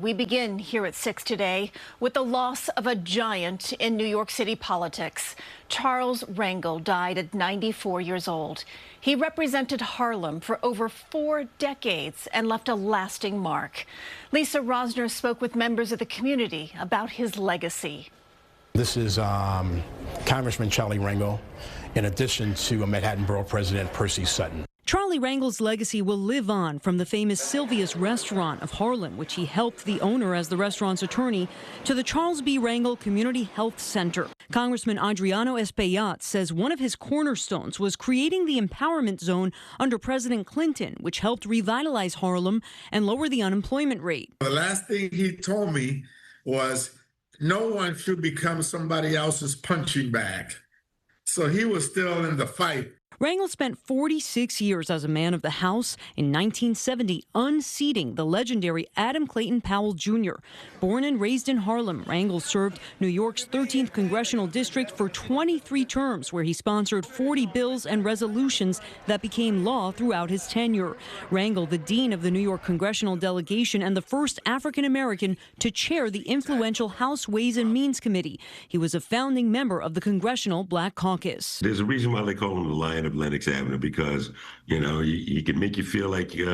We begin here at 6 today with the loss of a giant in New York City politics. Charles Rangel died at 94 years old. He represented Harlem for over 4 decades and left a lasting mark. Lisa Rozner spoke with members of the community about his legacy. This is Congressman Charlie Rangel, in addition to Manhattan Borough President Percy Sutton. Charlie Rangel's legacy will live on, from the famous Sylvia's restaurant of Harlem, which he helped the owner as the restaurant's attorney, to the Charles B. Rangel Community Health Center. Congressman Adriano Espaillat says one of his cornerstones was creating the empowerment zone under President Clinton, which helped revitalize Harlem and lower the unemployment rate. The last thing he told me was, no one should become somebody else's punching bag. So he was still in the fight. Rangel spent 46 years as a man of the House. In 1970, unseating the legendary Adam Clayton Powell Jr. Born and raised in Harlem, Rangel served New York's 13th Congressional District for 23 terms, where he sponsored 40 bills and resolutions that became law throughout his tenure. Rangel, the dean of the New York Congressional Delegation and the first African-American to chair the influential House Ways and Means Committee. He was a founding member of the Congressional Black Caucus. There's a reason why they call him the Lion of Lenox Avenue, because, you know, he can make you feel like you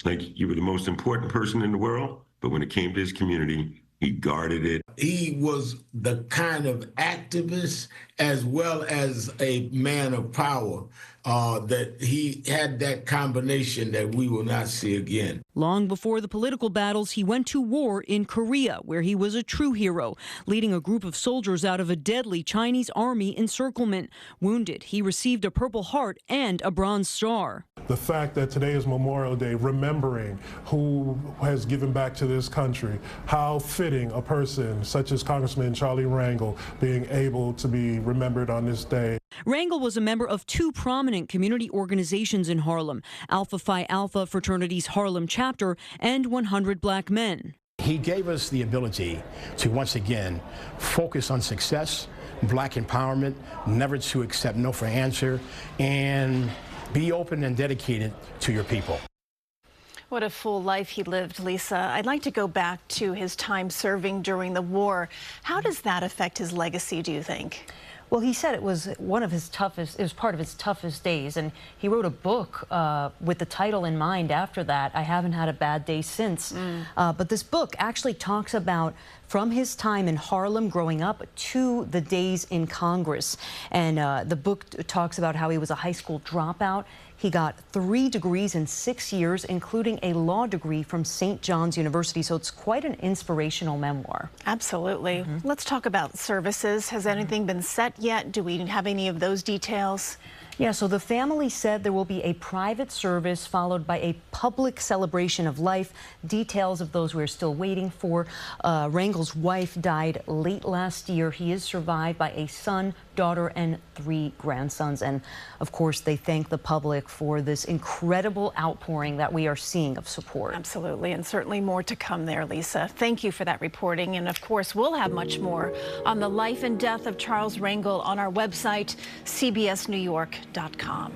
were the most important person in the world, but when it came to his community, he guarded it. He was the kind of activist as well as a man of power, that he had that combination that we will not see again. Long before the political battles, he went to war in Korea, where he was a true hero, leading a group of soldiers out of a deadly Chinese army encirclement. Wounded, he received a Purple Heart and a Bronze Star. The fact that today is Memorial Day, remembering who has given back to this country, how fitting a person such as Congressman Charlie Rangel being able to be remembered on this day. Rangel was a member of 2 prominent community organizations in Harlem, Alpha Phi Alpha fraternity's Harlem chapter and 100 Black Men. He gave us the ability to once again focus on success, black empowerment, never to accept no for answer, and be open and dedicated to your people. What a full life he lived, Lisa. I'd like to go back to his time serving during the war. How does that affect his legacy, do you think? Well, he said it was one of his toughest, it was part of his toughest days, and he wrote a book with the title in mind after that, I Haven't Had a Bad Day Since. But this book actually talks about from his time in Harlem growing up to the days in Congress. And the book talks about how he was a high school dropout. He got 3 degrees in 6 years, including a law degree from St. John's University. So it's quite an inspirational memoir. Absolutely. Let's talk about services. Has anything been set yet? Do we have any of those details? Yeah, so the family said there will be a private service followed by a public celebration of life. Details of those we're still waiting for. Rangel's wife died late last year. He is survived by a son, daughter, and 3 grandsons. And of course, they thank the public for this incredible outpouring that we are seeing of support. Absolutely, and certainly more to come there, Lisa. Thank you for that reporting. And of course, we'll have much more on the life and death of Charles Rangel on our website, cbsnewyork.com.